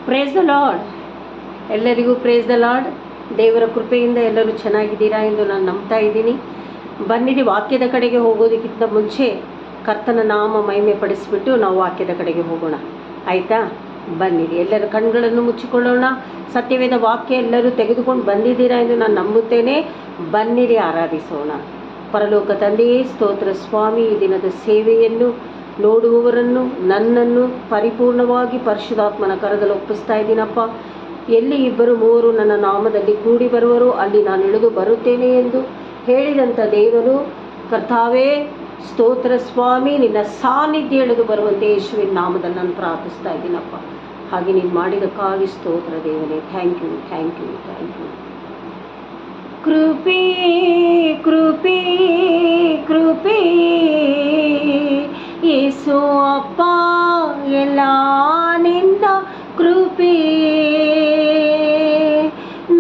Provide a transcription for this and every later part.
Praise the Lord. ಎಲ್ಲರಿಗೂ praise the Lord. ದೇವರ ಕೃಪೆಯಿಂದ ಎಲ್ಲರೂ ಚೆನ್ನಾಗಿದ್ದೀರಾ ಎಂದು ನಾನು ನಂಬ್ತಾ ಇದ್ದೀನಿ. ಬನ್ನಿರಿ, ವಾಕ್ಯದ ಕಡೆಗೆ ಹೋಗೋದಕ್ಕಿಂತ ಮುಂಚೆ ಕರ್ತನ ನಾಮ ಮಹಿಮೆ ಪಡಿಸಿಬಿಟ್ಟು ನಾವು ವಾಕ್ಯದ ಕಡೆಗೆ ಹೋಗೋಣ, ಆಯಿತಾ? ಬನ್ನಿರಿ, ಎಲ್ಲರ ಕಣ್ಗಳನ್ನು ಮುಚ್ಚಿಕೊಳ್ಳೋಣ. ಸತ್ಯವೇದ ವಾಕ್ಯ ಎಲ್ಲರೂ ತೆಗೆದುಕೊಂಡು ಬಂದಿದ್ದೀರಾ ಎಂದು ನಾನು ನಂಬುತ್ತೇನೆ. ಬನ್ನಿರಿ, ಆರಾಧಿಸೋಣ. ಪರಲೋಕ ತಂದೆಯೇ, ಸ್ತೋತ್ರ ಸ್ವಾಮಿ. ಈ ದಿನದ ಸೇವೆಯನ್ನು ನೋಡುವವರನ್ನು, ನನ್ನನ್ನು ಪರಿಪೂರ್ಣವಾಗಿ ಪರಿಶುದ್ಧಾತ್ಮನ ಕರದಲ್ಲಿ ಒಪ್ಪಿಸ್ತಾ ಇದ್ದೀನಪ್ಪ. ಎಲ್ಲಿ ಇಬ್ಬರು ಮೂವರು ನನ್ನ ನಾಮದಲ್ಲಿ ಕೂಡಿ ಬರುವರು, ಅಲ್ಲಿ ನಾನು ಇಳಿದು ಬರುತ್ತೇನೆ ಎಂದು ಹೇಳಿದಂಥ ದೇವರು, ಕರ್ತಾವೇ ಸ್ತೋತ್ರ ಸ್ವಾಮಿ. ನಿನ್ನ ಸಾನ್ನಿಧ್ಯ ಇಳಿದು ಬರುವಂತೆ ಯೇಸುವಿನ ನಾಮದಲ್ಲಿ ನಾನು ಪ್ರಾರ್ಥಿಸ್ತಾ ಇದ್ದೀನಪ್ಪ. ಹಾಗೆ ನೀನು ಮಾಡಿದಕ್ಕಾಗಿ ಸ್ತೋತ್ರ ದೇವನೇ. Thank you, thank you, thank you. ಕೃಪೆ ಕೃಪೆ ಕೃಪೆ ಯೇಸು ಅಪ್ಪ, ಎಲ್ಲ ನಿನ್ನ ಕೃಪೆ.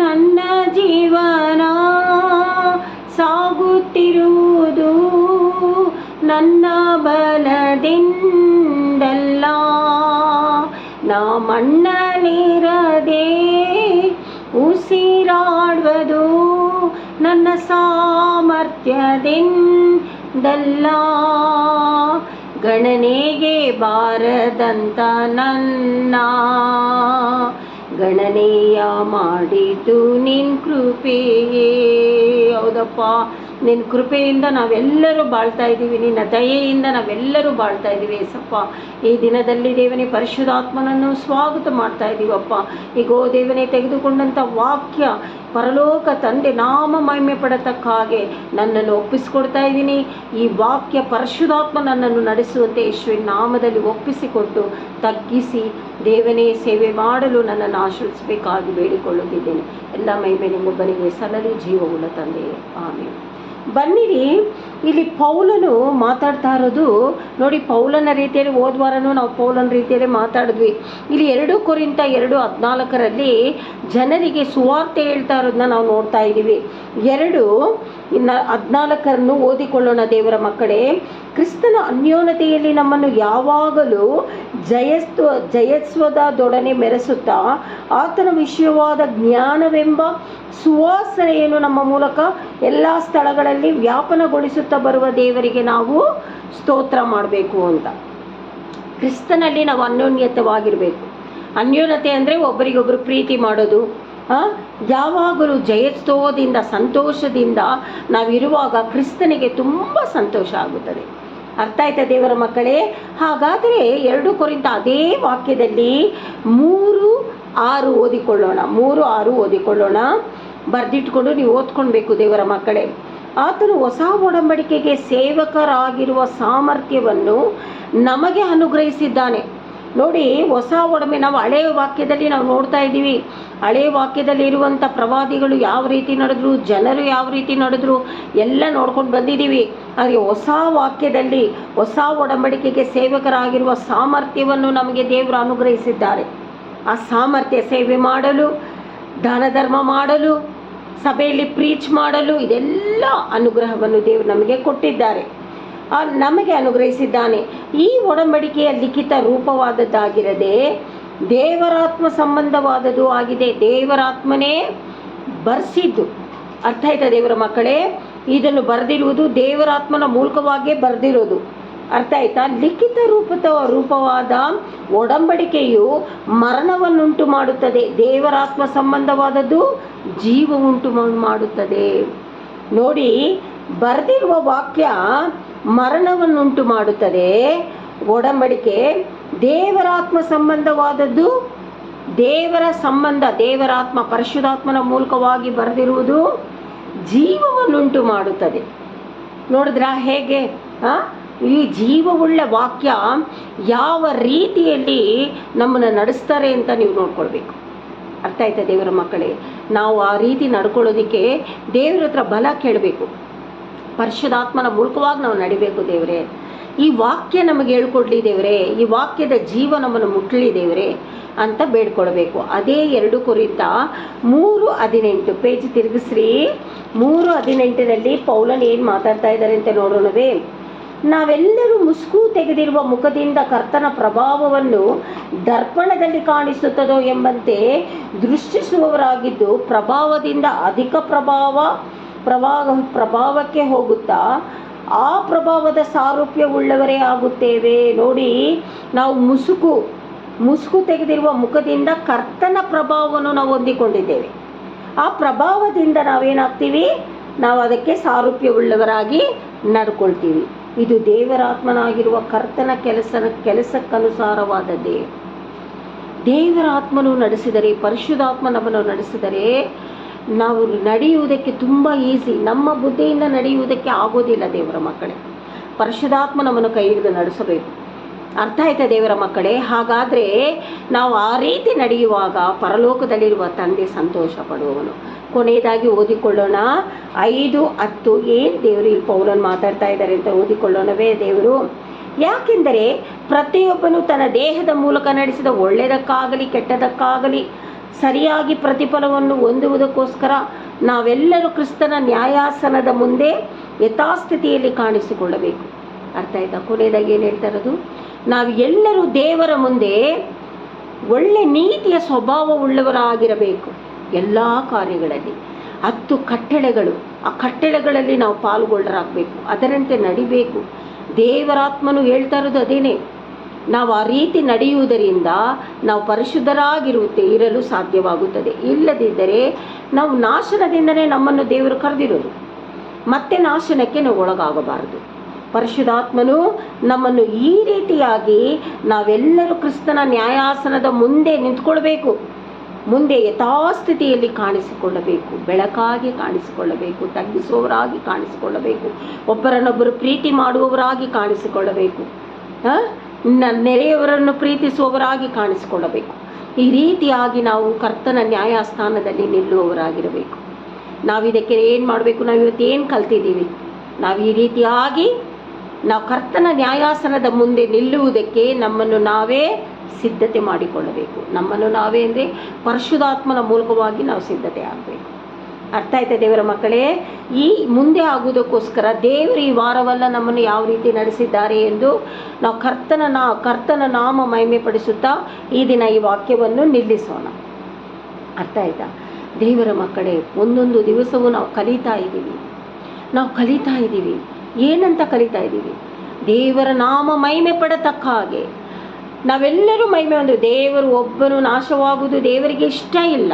ನನ್ನ ಜೀವನ ಸಾಗುತ್ತಿರುವುದು ನನ್ನ ಬಲದಿಂದಲ್ಲ, ನಾ ಮಣ್ಣಲ್ಲಿರದೆ ಉಸಿರಾಡುವುದು ನನ್ನ ಸಾಮರ್ಥ್ಯದಿಂದಲ್ಲ. ಗಣನೆಗೆ ಬಾರದಂತ ನನ್ನ ಗಣನೆಯ ಮಾಡಿದ್ದು ನಿನ್ನ ಕೃಪೆಯೇ. ಹೌದಪ್ಪ, ನಿನ್ನ ಕೃಪೆಯಿಂದ ನಾವೆಲ್ಲರೂ ಬಾಳ್ತಾ ಇದ್ದೀವಿ, ನಿನ್ನ ದಯೆಯಿಂದ ನಾವೆಲ್ಲರೂ ಬಾಳ್ತಾ ಇದ್ದೀವಿ ಏಸಪ್ಪ. ಈ ದಿನದಲ್ಲಿ ದೇವನೇ ಪರಿಶುದ್ಧಾತ್ಮನನ್ನು ಸ್ವಾಗತ ಮಾಡ್ತಾ ಇದ್ದೀವಪ್ಪ. ಈಗೋ ದೇವನೇ ತೆಗೆದುಕೊಂಡಂಥ ವಾಕ್ಯ ಪರಲೋಕ ತಂದೆ ನಾಮ ಮಹಿಮೆ ಪಡತಕ್ಕ ಹಾಗೆ ನನ್ನನ್ನು ಒಪ್ಪಿಸಿಕೊಡ್ತಾ ಇದ್ದೀನಿ. ಈ ವಾಕ್ಯ ಪರಿಶುದ್ಧಾತ್ಮ ನನ್ನನ್ನು ನಡೆಸುವಂತೆ ಯೇಸುವಿನ ನಾಮದಲ್ಲಿ ಒಪ್ಪಿಸಿಕೊಟ್ಟು ತಗ್ಗಿಸಿ ದೇವನೇ ಸೇವೆ ಮಾಡಲು ನನ್ನನ್ನು ಆಶೀರ್ವದಿಸಬೇಕಾಗಿ ಬೇಡಿಕೊಳ್ಳುತ್ತಿದ್ದೇನೆ. ಎಲ್ಲ ಮಹಿಮೆ ನಿಮ್ಮೊಬ್ಬನಿಗೆ ಸಲ್ಲಲಿ, ಜೀವವುಳ್ಳ ತಂದೆಯೇ, ಆಮೇಲೆ. ಬನ್ನಿರಿ, ಇಲ್ಲಿ ಪೌಲನು ಮಾತಾಡ್ತಾ ಇರೋದು ನೋಡಿ. ಪೌಲನ ರೀತಿಯಲ್ಲಿ ಹೋದ್ವಾರನೂ ನಾವು ಪೌಲನ ರೀತಿಯಲ್ಲಿ ಮಾತಾಡಿದ್ವಿ. ಇಲ್ಲಿ 2 ಕೊರಿಂಥ 2:14 ಜನರಿಗೆ ಸುವಾರ್ತೆ ಹೇಳ್ತಾ ಇರೋದನ್ನ ನಾವು ನೋಡ್ತಾ ಇದ್ದೀವಿ. 2:14 ಓದಿಕೊಳ್ಳೋಣ ದೇವರ ಮಕ್ಕಳೇ. ಕ್ರಿಸ್ತನ ಅನ್ಯೋನ್ಯತೆಯಲ್ಲಿ ನಮ್ಮನ್ನು ಯಾವಾಗಲೂ ಜಯಸ್ವದೊಡನೆ ಮೆರೆಸುತ್ತಾ ಆತನ ವಿಷಯವಾದ ಜ್ಞಾನವೆಂಬ ಸುವಾಸನೆಯನ್ನು ನಮ್ಮ ಮೂಲಕ ಎಲ್ಲ ಸ್ಥಳಗಳಲ್ಲಿ ವ್ಯಾಪನಗೊಳಿಸುತ್ತಾ ಬರುವ ದೇವರಿಗೆ ನಾವು ಸ್ತೋತ್ರ ಮಾಡಬೇಕು ಅಂತ. ಕ್ರಿಸ್ತನಲ್ಲಿ ನಾವು ಅನ್ಯೋನ್ಯತವಾಗಿರಬೇಕು. ಅನ್ಯೋನ್ಯತೆ ಅಂದರೆ ಒಬ್ಬರಿಗೊಬ್ಬರು ಪ್ರೀತಿ ಮಾಡೋದು. ಯಾವಾಗಲೂ ಜಯೋತ್ಸವದಿಂದ ಸಂತೋಷದಿಂದ ನಾವಿರುವಾಗ ಕ್ರಿಸ್ತನಿಗೆ ತುಂಬ ಸಂತೋಷ ಆಗುತ್ತದೆ. ಅರ್ಥ ಆಯ್ತಾ ದೇವರ ಮಕ್ಕಳೇ? ಹಾಗಾದರೆ 2 ಕೊರಿಂಥ ಅದೇ ವಾಕ್ಯದಲ್ಲಿ 3:6 ಓದಿಕೊಳ್ಳೋಣ. 3:6 ಓದಿಕೊಳ್ಳೋಣ. ಬರೆದಿಟ್ಕೊಂಡು ನೀವು ಓದ್ಕೊಳ್ಬೇಕು ದೇವರ ಮಕ್ಕಳೇ. ಆತನು ಹೊಸ ಒಡಂಬಡಿಕೆಗೆ ಸೇವಕರಾಗಿರುವ ಸಾಮರ್ಥ್ಯವನ್ನು ನಮಗೆ ಅನುಗ್ರಹಿಸಿದ್ದಾನೆ. ನೋಡಿ, ಹೊಸ ಒಡಂಬೆ ನಾವು ಹಳೆಯ ವಾಕ್ಯದಲ್ಲಿ ನಾವು ನೋಡ್ತಾ ಇದ್ದೀವಿ. ಹಳೆಯ ವಾಕ್ಯದಲ್ಲಿ ಇರುವಂಥ ಪ್ರವಾದಿಗಳು ಯಾವ ರೀತಿ ನಡೆದ್ರು, ಜನರು ಯಾವ ರೀತಿ ನಡೆದ್ರು ಎಲ್ಲ ನೋಡ್ಕೊಂಡು ಬಂದಿದ್ದೀವಿ. ಹಾಗೆ ಹೊಸ ವಾಕ್ಯದಲ್ಲಿ ಹೊಸ ಒಡಂಬಡಿಕೆಗೆ ಸೇವಕರಾಗಿರುವ ಸಾಮರ್ಥ್ಯವನ್ನು ನಮಗೆ ದೇವರು ಅನುಗ್ರಹಿಸಿದ್ದಾರೆ. ಆ ಸಾಮರ್ಥ್ಯ ಸೇವೆ ಮಾಡಲು, ದಾನ ಧರ್ಮ ಮಾಡಲು, ಸಭೆಯಲ್ಲಿ ಪ್ರೀಚ್ ಮಾಡಲು, ಇದೆಲ್ಲ ಅನುಗ್ರಹವನ್ನು ದೇವರು ನಮಗೆ ಕೊಟ್ಟಿದ್ದಾರೆ, ನಮಗೆ ಅನುಗ್ರಹಿಸಿದ್ದಾನೆ. ಈ ಒಡಂಬಡಿಕೆಯ ಲಿಖಿತ ರೂಪವಾದದ್ದಾಗಿರದೆ ದೇವರಾತ್ಮ ಸಂಬಂಧವಾದದ್ದು ಆಗಿದೆ. ದೇವರಾತ್ಮನೇ ಬರೆಸಿದ್ದು. ಅರ್ಥ ಆಯ್ತಾ ದೇವರ ಮಕ್ಕಳೇ? ಇದನ್ನು ಬರೆದಿರುವುದು ದೇವರಾತ್ಮನ ಮೂಲಕವಾಗಿಯೇ ಬರೆದಿರೋದು. ಅರ್ಥ ಆಯ್ತಾ? ಲಿಖಿತ ರೂಪವಾದ ಒಡಂಬಡಿಕೆಯು ಮರಣವನ್ನುಂಟು ಮಾಡುತ್ತದೆ, ದೇವರಾತ್ಮ ಸಂಬಂಧವಾದದ್ದು ಜೀವ ಉಂಟು ಮಾಡುತ್ತದೆ. ನೋಡಿ, ಬರೆದಿರುವ ವಾಕ್ಯ ಮರಣವನ್ನುಂಟು ಮಾಡುತ್ತದೆ, ಒಡಂಬಡಿಕೆ ದೇವರಾತ್ಮ ಸಂಬಂಧವಾದದ್ದು ದೇವರ ಸಂಬಂಧ, ದೇವರಾತ್ಮ ಪರಿಶುದ್ಧಾತ್ಮನ ಮೂಲಕವಾಗಿ ಬರೆದಿರುವುದು ಜೀವವನ್ನುಂಟು ಮಾಡುತ್ತದೆ. ನೋಡಿದ್ರಾ ಹೇಗೆ? ಈ ಜೀವವುಳ್ಳ ವಾಕ್ಯ ಯಾವ ರೀತಿಯಲ್ಲಿ ನಮ್ಮನ್ನು ನಡೆಸ್ತಾರೆ ಅಂತ ನೀವು ನೋಡ್ಕೊಳ್ಬೇಕು. ಅರ್ಥ ಆಯ್ತಾ ದೇವರ ಮಕ್ಕಳೇ? ನಾವು ಆ ರೀತಿ ನಡ್ಕೊಳ್ಳೋದಕ್ಕೆ ದೇವರ ಹತ್ರ ಬಲ ಕೇಳಬೇಕು. ಪರಿಶುದ್ಧಾತ್ಮನ ಮೂಲಕವಾಗಿ ನಾವು ನಡಿಬೇಕು. ದೇವರೇ, ಈ ವಾಕ್ಯ ನಮಗೆ ಹೇಳ್ಕೊಡ್ಲಿ ದೇವರೇ, ಈ ವಾಕ್ಯದ ಜೀವ ನಮ್ಮನ್ನು ಮುಟ್ಲಿ ದೇವರೇ ಅಂತ ಬೇಡ್ಕೊಳ್ಬೇಕು. ಅದೇ 2 ಕೊರಿಂಥ 3:18 ಪೇಜ್ ತಿರುಗಿಸ್ರಿ. 3:18 ಪೌಲನ್ ಏನು ಮಾತಾಡ್ತಾ ಇದ್ದಾರೆ ಅಂತ ನೋಡೋಣವೇ? ನಾವೆಲ್ಲರೂ ಮುಸುಕು ತೆಗೆದಿರುವ ಮುಖದಿಂದ ಕರ್ತನ ಪ್ರಭಾವವನ್ನು ದರ್ಪಣದಲ್ಲಿ ಕಾಣಿಸುತ್ತದೋ ಎಂಬಂತೆ ದೃಷ್ಟಿಸುವವರಾಗಿದ್ದು, ಪ್ರಭಾವದಿಂದ ಅಧಿಕ ಪ್ರಭಾವಕ್ಕೆ ಹೋಗುತ್ತಾ ಆ ಪ್ರಭಾವದ ಸಾರೂಪ್ಯವುಳ್ಳವರೇ ಆಗುತ್ತೇವೆ. ನೋಡಿ, ನಾವು ಮುಸುಕು ತೆಗೆದಿರುವ ಮುಖದಿಂದ ಕರ್ತನ ಪ್ರಭಾವವನ್ನು ನಾವು ಹೊಂದಿಕೊಂಡಿದ್ದೇವೆ. ಆ ಪ್ರಭಾವದಿಂದ ನಾವೇನಾಗ್ತೀವಿ? ನಾವು ಅದಕ್ಕೆ ಸಾರೂಪ್ಯವುಳ್ಳವರಾಗಿ ನಡ್ಕೊಳ್ತೀವಿ. ಇದು ದೇವರಾತ್ಮನಾಗಿರುವ ಕರ್ತನ ಕೆಲಸಕ್ಕನುಸಾರವಾದದ್ದೇ. ದೇವರ ಆತ್ಮನು ನಡೆಸಿದರೆ, ಪರಿಶುದ್ಧಾತ್ಮ ನಮ್ಮನ್ನು ನಡೆಸಿದರೆ ನಾವು ನಡೆಯುವುದಕ್ಕೆ ತುಂಬ ಈಸಿ. ನಮ್ಮ ಬುದ್ಧಿಯಿಂದ ನಡೆಯುವುದಕ್ಕೆ ಆಗೋದಿಲ್ಲ ದೇವರ ಮಕ್ಕಳೇ. ಪರಿಶುದ್ಧಾತ್ಮ ನಮ್ಮನ್ನು ಕೈ ಹಿಡಿದು ನಡೆಸಬೇಕು. ಅರ್ಥ ಆಯ್ತಾ ದೇವರ ಮಕ್ಕಳೇ? ಹಾಗಾದರೆ ನಾವು ಆ ರೀತಿ ನಡೆಯುವಾಗ ಪರಲೋಕದಲ್ಲಿರುವ ತಂದೆ ಸಂತೋಷ ಪಡುವವನು. ಕೊನೆಯದಾಗಿ ಓದಿಕೊಳ್ಳೋಣ 5:10. ಏನು ದೇವರು ಇಲ್ಲಿ ಪೌಲನು ಮಾತಾಡ್ತಾ ಇದ್ದಾರೆ ಅಂತ ಓದಿಕೊಳ್ಳೋಣವೇ ದೇವರು. ಯಾಕೆಂದರೆ ಪ್ರತಿಯೊಬ್ಬನು ತನ್ನ ದೇಹದ ಮೂಲಕ ನಡೆಸಿದ ಒಳ್ಳೆಯದಕ್ಕಾಗಲಿ ಕೆಟ್ಟದಕ್ಕಾಗಲಿ ಸರಿಯಾಗಿ ಪ್ರತಿಫಲವನ್ನು ಹೊಂದುವುದಕ್ಕೋಸ್ಕರ ನಾವೆಲ್ಲರೂ ಕ್ರಿಸ್ತನ ನ್ಯಾಯಾಸನದ ಮುಂದೆ ಯಥಾಸ್ಥಿತಿಯಲ್ಲಿ ಕಾಣಿಸಿಕೊಳ್ಳಬೇಕು. ಅರ್ಥ ಆಯ್ತಾ? ಕೊನೆಯದಾಗಿ ಏನು ಹೇಳ್ತಾ ಇರೋದು? ನಾವು ಎಲ್ಲರೂ ದೇವರ ಮುಂದೆ ಒಳ್ಳೆ ನೀತಿಯ ಸ್ವಭಾವವುಳ್ಳವರಾಗಿರಬೇಕು. ಎಲ್ಲ ಕಾರ್ಯಗಳಲ್ಲಿ 10 ಕಟ್ಟಳೆಗಳು, ಆ ಕಟ್ಟಳೆಗಳಲ್ಲಿ ನಾವು ಪಾಲ್ಗೊಳ್ಳರಾಗಬೇಕು, ಅದರಂತೆ ನಡಿಬೇಕು. ದೇವರಾತ್ಮನು ಹೇಳ್ತಾ ಇರೋದು ಅದೇನೇ. ನಾವು ಆ ರೀತಿ ನಡೆಯುವುದರಿಂದ ನಾವು ಇರಲು ಸಾಧ್ಯವಾಗುತ್ತದೆ. ಇಲ್ಲದಿದ್ದರೆ ನಾವು ನಾಶನದಿಂದಲೇ ನಮ್ಮನ್ನು ದೇವರು ಕರೆದಿರೋದು, ಮತ್ತೆ ನಾಶನಕ್ಕೆ ನಾವು ಒಳಗಾಗಬಾರದು. ಪರಿಶುದ್ಧಾತ್ಮನು ನಮ್ಮನ್ನು ಈ ರೀತಿಯಾಗಿ ನಾವೆಲ್ಲರೂ ಕ್ರಿಸ್ತನ ನ್ಯಾಯಾಸನದ ಮುಂದೆ ನಿಂತ್ಕೊಳ್ಬೇಕು. ಮುಂದೆ ಯಥಾಸ್ಥಿತಿಯಲ್ಲಿ ಕಾಣಿಸಿಕೊಳ್ಳಬೇಕು, ಬೆಳಕಾಗಿ ಕಾಣಿಸಿಕೊಳ್ಳಬೇಕು, ತಗ್ಗಿಸುವವರಾಗಿ ಕಾಣಿಸಿಕೊಳ್ಳಬೇಕು, ಒಬ್ಬರನ್ನೊಬ್ಬರು ಪ್ರೀತಿ ಮಾಡುವವರಾಗಿ ಕಾಣಿಸಿಕೊಳ್ಳಬೇಕು, ನೆರೆಯವರನ್ನು ಪ್ರೀತಿಸುವವರಾಗಿ ಕಾಣಿಸಿಕೊಳ್ಳಬೇಕು. ಈ ರೀತಿಯಾಗಿ ನಾವು ಕರ್ತನ ನ್ಯಾಯಸ್ಥಾನದಲ್ಲಿ ನಿಲ್ಲುವವರಾಗಿರಬೇಕು. ನಾವಿದಕ್ಕೆ ಏನು ಮಾಡಬೇಕು? ನಾವು ಇವತ್ತು ಏನು ಕಲ್ತಿದ್ದೀವಿ? ನಾವು ಈ ರೀತಿಯಾಗಿ ನಾವು ಕರ್ತನ ನ್ಯಾಯಾಸನದ ಮುಂದೆ ನಿಲ್ಲುವುದಕ್ಕೆ ನಮ್ಮನ್ನು ನಾವೇ ಸಿದ್ಧತೆ ಮಾಡಿಕೊಳ್ಳಬೇಕು. ನಮ್ಮನ್ನು ನಾವೇ ಅಂದರೆ ಪರಿಶುದ್ಧಾತ್ಮನ ಮೂಲಕವಾಗಿ ನಾವು ಸಿದ್ಧತೆ ಆಗಬೇಕು. ಅರ್ಥ ಆಯ್ತಾ ದೇವರ ಮಕ್ಕಳೇ? ಈ ಮುಂದೆ ಆಗುವುದಕ್ಕೋಸ್ಕರ ದೇವರು ಈ ವಾರವೆಲ್ಲ ನಮ್ಮನ್ನು ಯಾವ ರೀತಿ ನಡೆಸಿದ್ದಾರೆ ಎಂದು ನಾವು ಕರ್ತನ ನಾಮ ಮಹಿಮೆ ಪಡಿಸುತ್ತಾ ಈ ದಿನ ಈ ವಾಕ್ಯವನ್ನು ನಿಲ್ಲಿಸೋಣ. ಅರ್ಥ ಆಯ್ತಾ ದೇವರ ಮಕ್ಕಳೇ? ಒಂದೊಂದು ದಿವಸವೂ ನಾವು ಕಲಿತಾ ಇದ್ದೀವಿ. ಏನಂತ ಕಲಿತಾ ಇದ್ದೀವಿ? ದೇವರ ನಾಮ ಮಹಿಮೆ ಪಡತಕ್ಕ ಹಾಗೆ ನಾವೆಲ್ಲರೂ ಮಹಿಮೆ ಒಂದು. ದೇವರು ಒಬ್ಬನು ನಾಶವಾಗುವುದು ದೇವರಿಗೆ ಇಷ್ಟ ಇಲ್ಲ.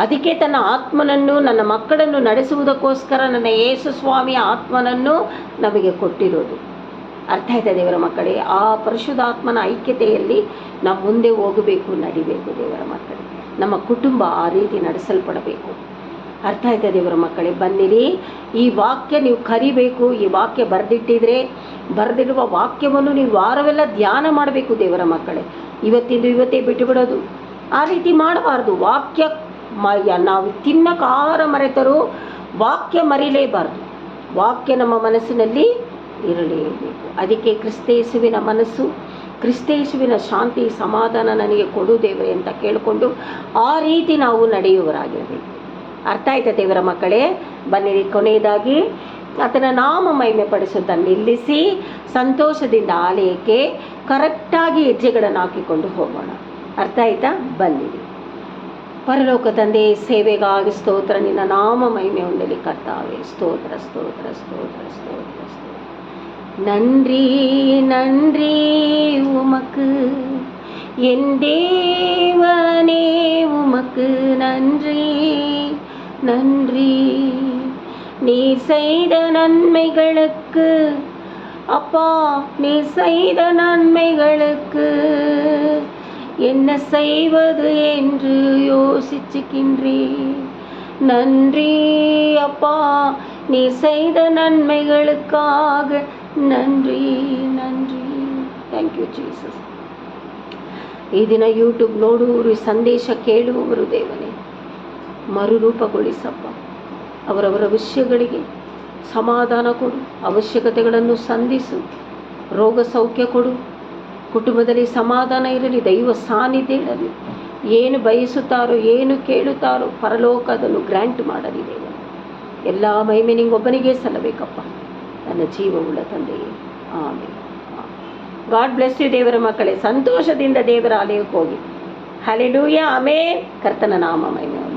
ಅದಕ್ಕೆ ತನ್ನ ಆತ್ಮನನ್ನು ನನ್ನ ಮಕ್ಕಳನ್ನು ನಡೆಸುವುದಕ್ಕೋಸ್ಕರ ನನ್ನ ಯೇಸು ಸ್ವಾಮಿಯ ಆತ್ಮನನ್ನು ನಮಗೆ ಕೊಟ್ಟಿರೋದು. ಅರ್ಥ ಆಯ್ತಾ ದೇವರ ಮಕ್ಕಳೇ? ಆ ಪರಿಶುದ್ಧಾತ್ಮನ ಐಕ್ಯತೆಯಲ್ಲಿ ನಾವು ಮುಂದೆ ಹೋಗಬೇಕು, ನಡಿಬೇಕು ದೇವರ ಮಕ್ಕಳೇ. ನಮ್ಮ ಕುಟುಂಬ ಆ ರೀತಿ ನಡೆಸಲ್ಪಡಬೇಕು. ಅರ್ಥ ಆಯ್ತಾ ದೇವರ ಮಕ್ಕಳೇ? ಬನ್ನಿರಿ, ಈ ವಾಕ್ಯ ನೀವು ಕರಿಬೇಕು. ಈ ವಾಕ್ಯ ಬರೆದಿರುವ ವಾಕ್ಯವನ್ನು ನೀವು ವಾರವೆಲ್ಲ ಧ್ಯಾನ ಮಾಡಬೇಕು ದೇವರ ಮಕ್ಕಳೇ. ಇವತ್ತೇ ಬಿಟ್ಟುಬಿಡೋದು, ಆ ರೀತಿ ಮಾಡಬಾರ್ದು. ವಾಕ್ಯ ನಾವು ತಿನ್ನಕ್ಕೆ ಆಹಾರ ಮರೆತರೂ ವಾಕ್ಯ ಮರಿಲೇಬಾರ್ದು. ವಾಕ್ಯ ನಮ್ಮ ಮನಸ್ಸಿನಲ್ಲಿ ಇರಲೇಬೇಕು. ಅದಕ್ಕೆ ಕ್ರಿಸ್ತೇಸುವಿನ ಮನಸ್ಸು, ಕ್ರಿಸ್ತೇಸುವಿನ ಶಾಂತಿ ಸಮಾಧಾನ ನನಗೆ ಕೊಡು ದೇವರೇ ಅಂತ ಕೇಳಿಕೊಂಡು ಆ ರೀತಿ ನಾವು ನಡೆಯುವವರಾಗಿರಬೇಕು. ಅರ್ಥ ಆಯ್ತಾ ದೇವರ ಮಕ್ಕಳೇ? ಬನ್ನಿರಿ, ಕೊನೆಯದಾಗಿ ಆತನ ನಾಮ ಮಹಿಮೆ ಪಡಿಸುತ್ತಾ ನಿಲ್ಲಿಸಿ ಸಂತೋಷದಿಂದ ಆಲಯಕ್ಕೆ ಕರೆಕ್ಟಾಗಿ ಹೆಜ್ಜೆಗಳನ್ನು ಹಾಕಿಕೊಂಡು ಹೋಗೋಣ. ಅರ್ಥ ಆಯ್ತಾ? ಬನ್ನಿರಿ. ಪರಲೋಕ ತಂದೆ, ಸೇವೆಗಾಗಿ ಸ್ತೋತ್ರ. ನಿನ್ನ ನಾಮ ಮಹಿಮೆ ಹೊಂದಲಿ ಕರ್ತಾವೆ. ಸ್ತೋತ್ರ ಸ್ತೋತ್ರ ಸ್ತೋತ್ರ ಸ್ತೋತ್ರ ಸ್ತೋತ್ರ. நன்றி நன்றி உமக்கு என் தேவனே, உமக்கு நன்றி நன்றி. நீர் செய்த நன்மைகளுக்கு அப்பா, நீர் செய்த நன்மைகளுக்கு என்ன செய்வது என்று யோசிச்சுக்கின்றேன். நன்றி அப்பா, நீ செய்த நன்மைகளுக்காக நன்றி நன்றி. Thank you Jesus. ಈ ದಿನ ಯೂಟ್ಯೂಬ್ ನೋಡುವವರು, ಸಂದೇಶ ಕೇಳುವವರು ದೇವನೇ ಮರುರೂಪಗೊಳಿಸಪ್ಪ. ಅವರವರ ವಿಷಯಗಳಿಗೆ ಸಮಾಧಾನ ಕೊಡು, ಅವಶ್ಯಕತೆಗಳನ್ನು ಸಂಧಿಸು, ರೋಗ ಸೌಖ್ಯ ಕೊಡು, ಕುಟುಂಬದಲ್ಲಿ ಸಮಾಧಾನ ಇರಲಿ, ದೈವ ಸಾನ್ನಿಧ್ಯ ಇರಲಿ. ಏನು ಬಯಸುತ್ತಾರೋ, ಏನು ಕೇಳುತ್ತಾರೋ ಪರಲೋಕ ಅದನ್ನು ಗ್ರ್ಯಾಂಟ್ ಮಾಡಲಿ ದೇವ. ಎಲ್ಲ ಮಹಿಮೆ ನಿಂಗೊಬ್ಬನಿಗೆ ಸಲ್ಲಬೇಕಪ್ಪ, ನನ್ನ ಜೀವವುಳ್ಳ ತಂದೆಯೇ. ಆಮೇಲೆ ಗಾಡ್ ಬ್ಲೆಸ್ ಯು ದೇವರ ಮಕ್ಕಳೇ. ಸಂತೋಷದಿಂದ ದೇವರ ಆಲಯಕ್ಕೆ ಹೋಗಿ. ಹಲ್ಲೆಲೂಯಾ, ಆಮೇನ್. ಕರ್ತನ ನಾಮ ಮಹಿಮೆ.